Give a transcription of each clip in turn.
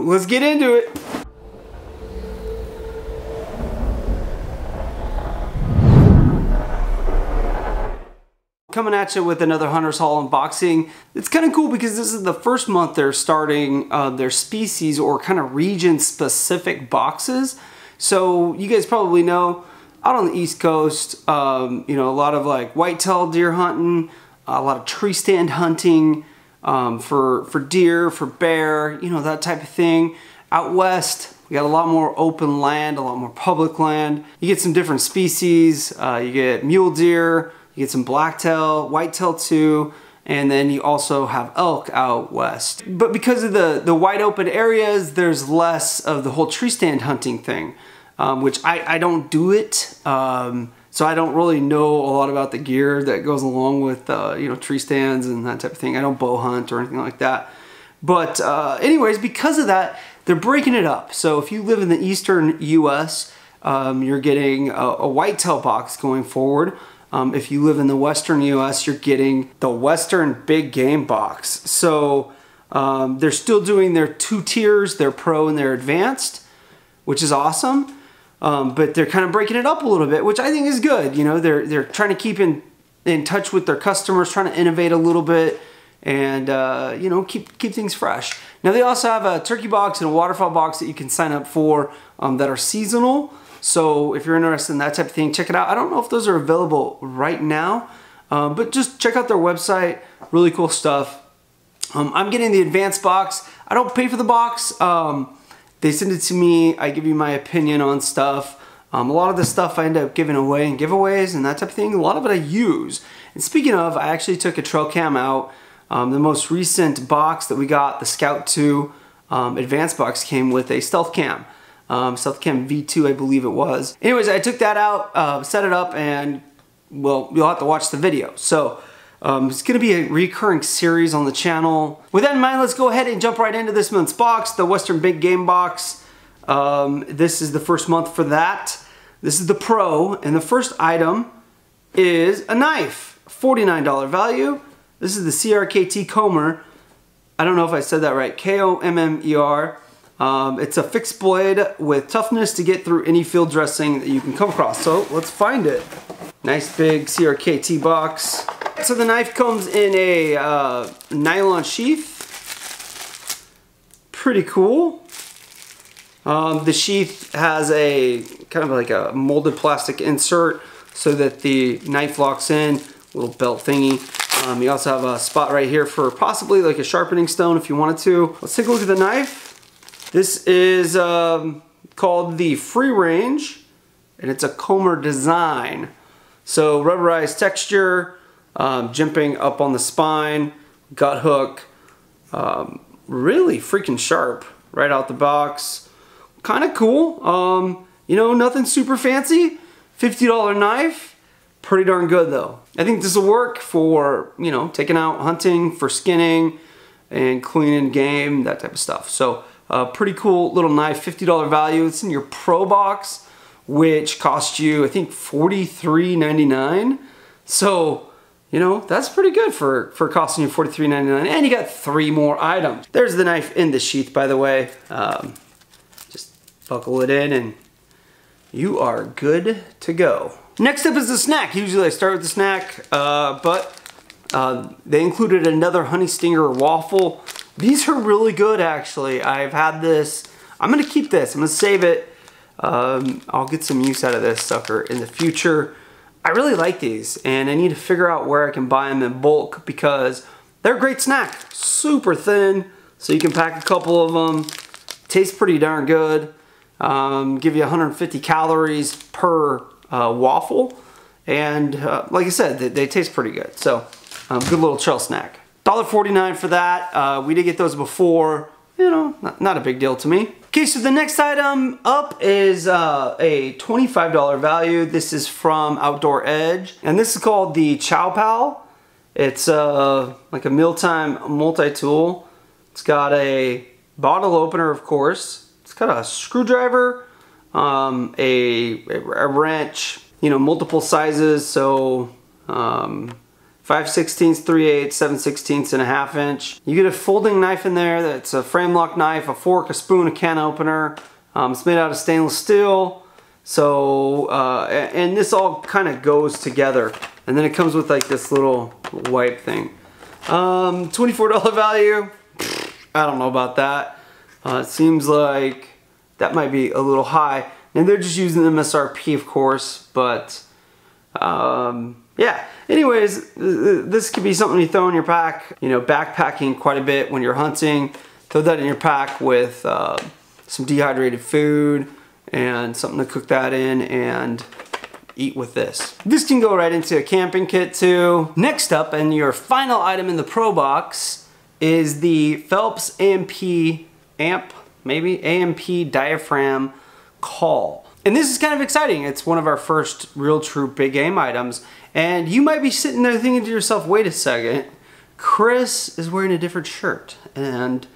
Woo! Let's get into it. Coming at you with another Hunter's Haul unboxing. It's kind of cool because this is the first month they're starting their species or kind of region specific boxes. So you guys probably know out on the East Coast, you know, a lot of like whitetail deer hunting, a lot of tree stand hunting for deer, for bear, you know, that type of thing. Out west, we got a lot more open land, a lot more public land. You get some different species. You get mule deer, you get some blacktail, whitetail too, and then you also have elk out west. But because of the wide open areas, there's less of the whole tree stand hunting thing, which I don't do it. So I don't really know a lot about the gear that goes along with you know, tree stands and that type of thing. I don't bow hunt or anything like that. But anyways, because of that, they're breaking it up. So if you live in the eastern US, you're getting a whitetail box going forward. If you live in the western US, you're getting the western big game box. So they're still doing their two tiers, their pro and their advanced, which is awesome. But they're kind of breaking it up a little bit, which I think is good. You know, they're trying to keep in touch with their customers, trying to innovate a little bit, and you know, keep things fresh. Now they also have a turkey box and a waterfowl box that you can sign up for that are seasonal. So if you're interested in that type of thing, check it out. I don't know if those are available right now, but just check out their website. Really cool stuff. I'm getting the advanced box. I don't pay for the box. They send it to me. I give you my opinion on stuff. A lot of the stuff I end up giving away in giveaways and that type of thing. A lot of it I use. And speaking of, I actually took a trail cam out. The most recent box that we got, the Scout 2 advanced box, came with a stealth cam. Stealth Cam V2, I believe it was. Anyways, I took that out, set it up, and well, you'll have to watch the video. So it's gonna be a recurring series on the channel. With that in mind, let's go ahead and jump right into this month's box, the Western Big Game box. This is the first month for that. This is the Pro, and the first item is a knife, $49 value. This is the CRKT Comber. I don't know if I said that right, K-O-M-M-E-R. It's a fixed blade with toughness to get through any field dressing that you can come across. So let's find it. Nice big CRKT box. So the knife comes in a nylon sheath. Pretty cool. The sheath has a kind of like a molded plastic insert so that the knife locks in, little belt thingy. You also have a spot right here for possibly like a sharpening stone if you wanted to. Let's take a look at the knife. This is called the Free Range, and it's a Comber design. So rubberized texture, jimping up on the spine, gut hook, really freaking sharp right out the box. Kind of cool. You know, nothing super fancy. $50 knife, pretty darn good though. I think this will work for, you know, taking out hunting, for skinning and cleaning game, that type of stuff. So pretty cool little knife, $50 value. It's in your Pro box, which cost you, I think, $43.99. So, you know, that's pretty good for costing you $43.99. And you got 3 more items. There's the knife in the sheath, by the way. Just buckle it in and you are good to go. Next up is the snack. Usually I start with the snack, but they included another honey stinger waffle. These are really good, actually. I've had this. I'm gonna keep this. I'm gonna save it. I'll get some use out of this sucker in the future. I really like these, and I need to figure out where I can buy them in bulk because they're a great snack. Super thin, so you can pack a couple of them. Tastes pretty darn good. Give you 150 calories per waffle, and like I said, they taste pretty good. So, good little trail snack. $1.49 for that. We did get those before. You know, not a big deal to me. Okay, so the next item up is a $25 value. This is from Outdoor Edge, and this is called the Chow Pal. It's like a mealtime multi-tool. It's got a bottle opener, of course. It's got a screwdriver, a wrench, you know, multiple sizes. So if 5/16, 3/8, 7/16 and a half inch. You get a folding knife in there that's a frame lock knife, a fork, a spoon, a can opener. It's made out of stainless steel. So, and this all kind of goes together. And then it comes with like this little wipe thing. $24 value. I don't know about that. It seems like that might be a little high. And they're just using MSRP, of course, but yeah. Anyways, this could be something you throw in your pack. You know, backpacking quite a bit when you're hunting. Throw that in your pack with some dehydrated food and something to cook that in and eat with this. This can go right into a camping kit too. Next up, and your final item in the Pro Box, is the Phelps AMP Diaphragm Call. And this is kind of exciting. It's one of our first real true big game items. And you might be sitting there thinking to yourself, wait a second, Chris is wearing a different shirt and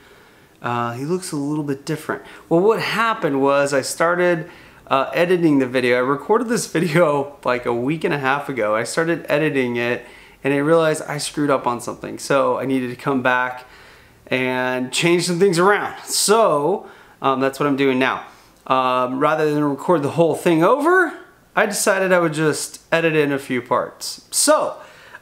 he looks a little bit different. Well, what happened was I started editing the video. I recorded this video like a week and a half ago. I started editing it and I realized I screwed up on something. So I needed to come back and change some things around. So that's what I'm doing now. Rather than record the whole thing over, I decided I would just edit in a few parts. So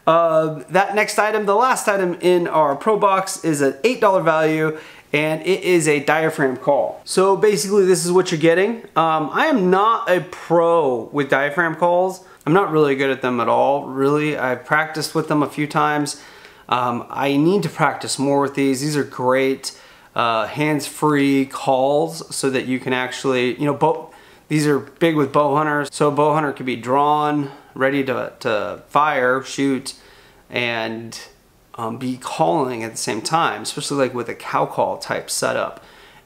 that next item, the last item in our Pro Box, is an $8 value, and it is a diaphragm call. So basically this is what you're getting. I am not a pro with diaphragm calls. I'm not really good at them at all, really. I've practiced with them a few times. I need to practice more with these. These are great hands-free calls so that you can actually, you know, these are big with bow hunters. So a bow hunter could be drawn, ready to fire, shoot, and be calling at the same time, especially like with a cow call type setup.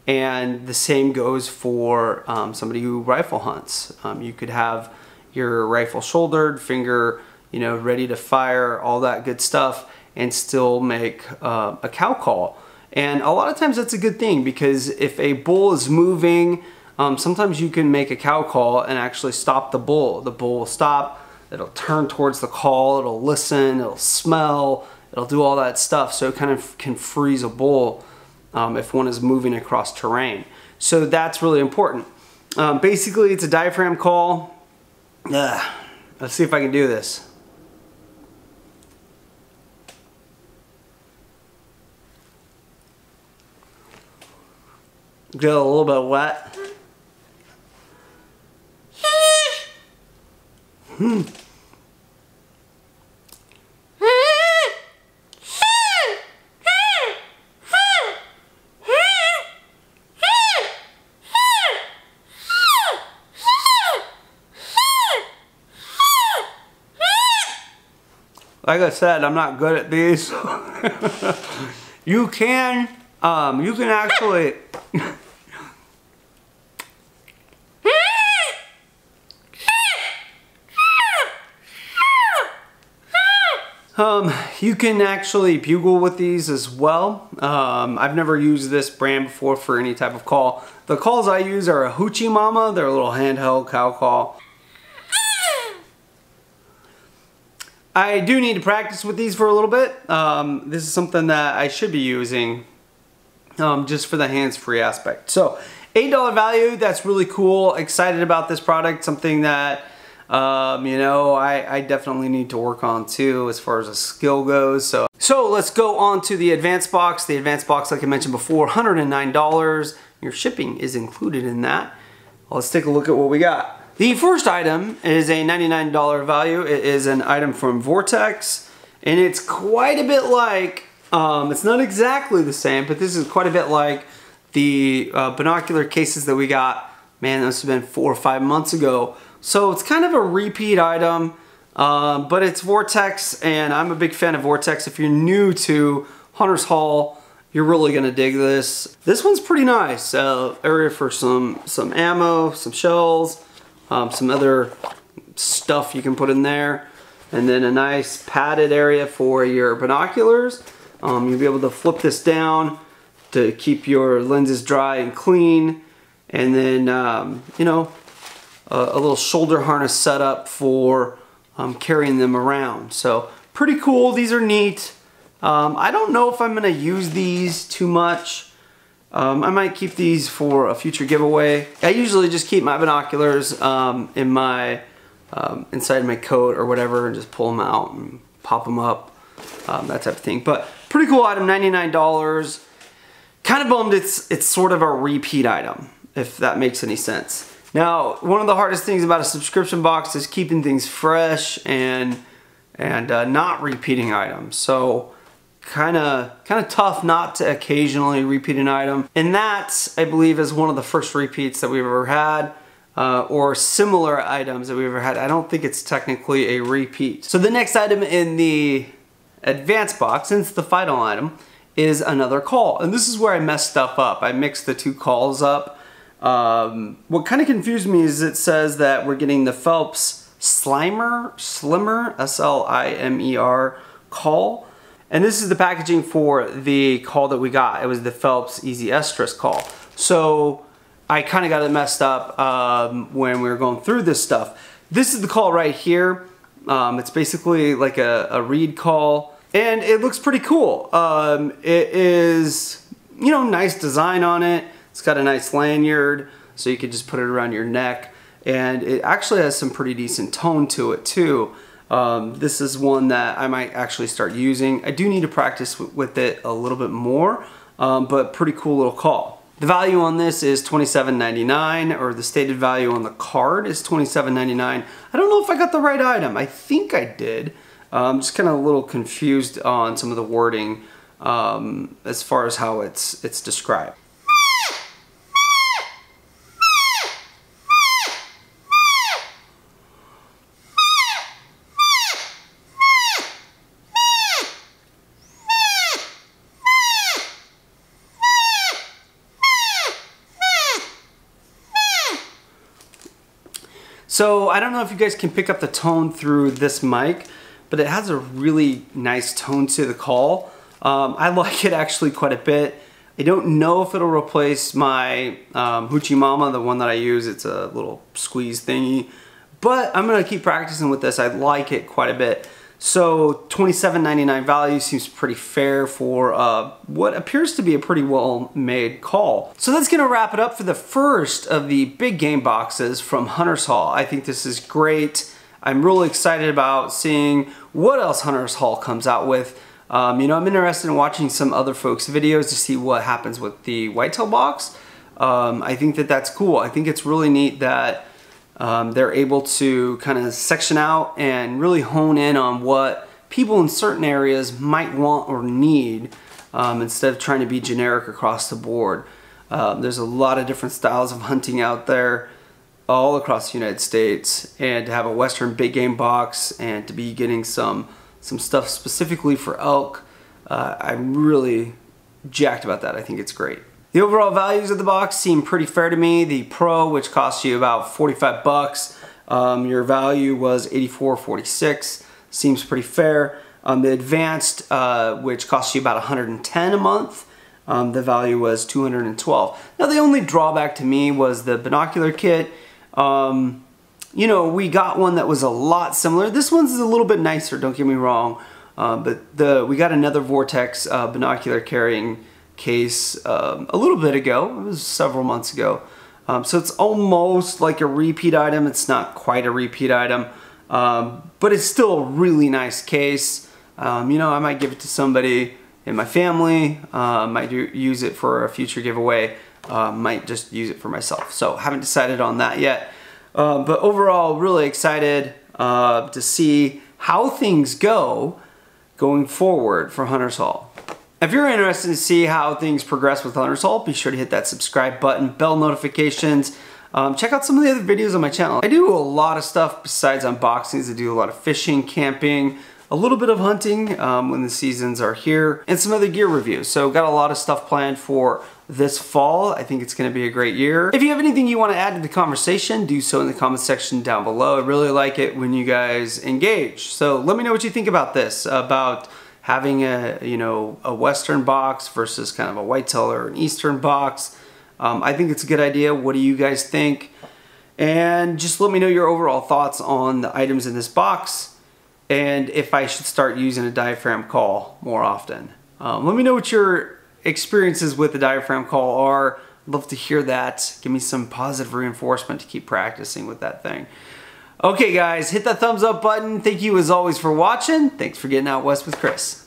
And the same goes for somebody who rifle hunts. You could have your rifle shouldered, finger, you know, ready to fire, all that good stuff, and still make a cow call. And a lot of times that's a good thing, because if a bull is moving, sometimes you can make a cow call and actually stop the bull. The bull will stop, it'll turn towards the call, it'll listen, it'll smell, it'll do all that stuff. So it kind of can freeze a bull if one is moving across terrain. So that's really important. Basically, it's a diaphragm call. Let's see if I can do this. Get a little bit wet. Like I said, I'm not good at these. You can actually you can actually bugle with these as well. I've never used this brand before for any type of call. The calls I use are a Hoochie Mama. They're a little handheld cow call. I do need to practice with these for a little bit. This is something that I should be using just for the hands-free aspect. So $8 value, that's really cool. Excited about this product, something that you know, I definitely need to work on too as far as a skill goes. So let's go on to the advanced box. The advanced box, like I mentioned before, $109. Your shipping is included in that. Let's take a look at what we got. The first item is a $99 value. It is an item from Vortex, and it's quite a bit like, it's not exactly the same, but this is quite a bit like the binocular cases that we got, man, this has been 4 or 5 months ago. So it's kind of a repeat item, but it's Vortex, and I'm a big fan of Vortex. If you're new to Hunter's Haul, you're really gonna dig this. This one's pretty nice. Area for some ammo, some shells, some other stuff you can put in there, and then a nice padded area for your binoculars. You'll be able to flip this down to keep your lenses dry and clean, and then you know, a little shoulder harness setup for carrying them around. So pretty cool. These are neat. I don't know if I'm gonna use these too much. I might keep these for a future giveaway. I usually just keep my binoculars in my inside my coat or whatever, and just pull them out and pop them up, that type of thing. But pretty cool item, $99. Kind of bummed it's sort of a repeat item, if that makes any sense. Now, one of the hardest things about a subscription box is keeping things fresh and not repeating items. So kind of tough not to occasionally repeat an item. And that, I believe, is one of the first repeats that we've ever had, or similar items that we've ever had. I don't think it's technically a repeat. So the next item in the advanced box, since the final item, is another call. And this is where I messed stuff up. I mixed the two calls up. What kind of confused me is it says that we're getting the Phelps Slimmer, S-L-I-M-E-R call. And this is the packaging for the call that we got. It was the Phelps Easy Estrus call. So I kind of got it messed up when we were going through this stuff. This is the call right here. It's basically like a reed call. And it looks pretty cool. It is, you know, nice design on it. It's got a nice lanyard, so you can just put it around your neck. And it actually has some pretty decent tone to it too. This is one that I might actually start using. I do need to practice with it a little bit more, but pretty cool little call. The value on this is $27.99, or the stated value on the card is $27.99. I don't know if I got the right item. I think I did. I'm just kind of a little confused on some of the wording as far as how it's described. So I don't know if you guys can pick up the tone through this mic, but it has a really nice tone to the call. I like it actually quite a bit. I don't know if it'll replace my Hoochie Mama, the one that I use. It's a little squeeze thingy, but I'm gonna keep practicing with this. I like it quite a bit. So $27.99 value seems pretty fair for what appears to be a pretty well-made call. So that's gonna wrap it up for the first of the big game boxes from Hunter's Haul. I think this is great. I'm really excited about seeing what else Hunter's Haul comes out with. You know, I'm interested in watching some other folks' videos to see what happens with the Whitetail box. I think that's cool. I think it's really neat that they're able to kind of section out and really hone in on what people in certain areas might want or need, instead of trying to be generic across the board. There's a lot of different styles of hunting out there all across the United States, and to have a Western big game box and to be getting some stuff specifically for elk, I'm really jacked about that. I think it's great. The overall values of the box seem pretty fair to me. The Pro, which costs you about 45 bucks, your value was $84.46, seems pretty fair. The Advanced, which costs you about 110 a month, the value was $212. Now the only drawback to me was the binocular kit. You know, we got one that was a lot similar. This one's a little bit nicer, don't get me wrong, but we got another Vortex binocular carrying case a little bit ago. It was several months ago. So it's almost like a repeat item. It's not quite a repeat item, but it's still a really nice case. You know, I might give it to somebody in my family, might use it for a future giveaway, might just use it for myself. So haven't decided on that yet. But overall, really excited to see how things go going forward for Hunter's Haul. If you're interested to see how things progress with Hunter's Haul, be sure to hit that subscribe button, bell notifications. Check out some of the other videos on my channel. I do a lot of stuff besides unboxings. I do a lot of fishing, camping, a little bit of hunting when the seasons are here, and some other gear reviews. So got a lot of stuff planned for this fall. I think it's going to be a great year. If you have anything you want to add to the conversation, do so in the comment section down below. I really like it when you guys engage. So let me know what you think about this, about having a Western box versus kind of a Whitetail or an Eastern box. I think it's a good idea. What do you guys think? And just let me know your overall thoughts on the items in this box. and if I should start using a diaphragm call more often. Let me know what your experiences with the diaphragm call are. I'd love to hear that. Give me some positive reinforcement to keep practicing with that thing. Okay guys, hit that thumbs up button. Thank you as always for watching. Thanks for getting out west with Chris.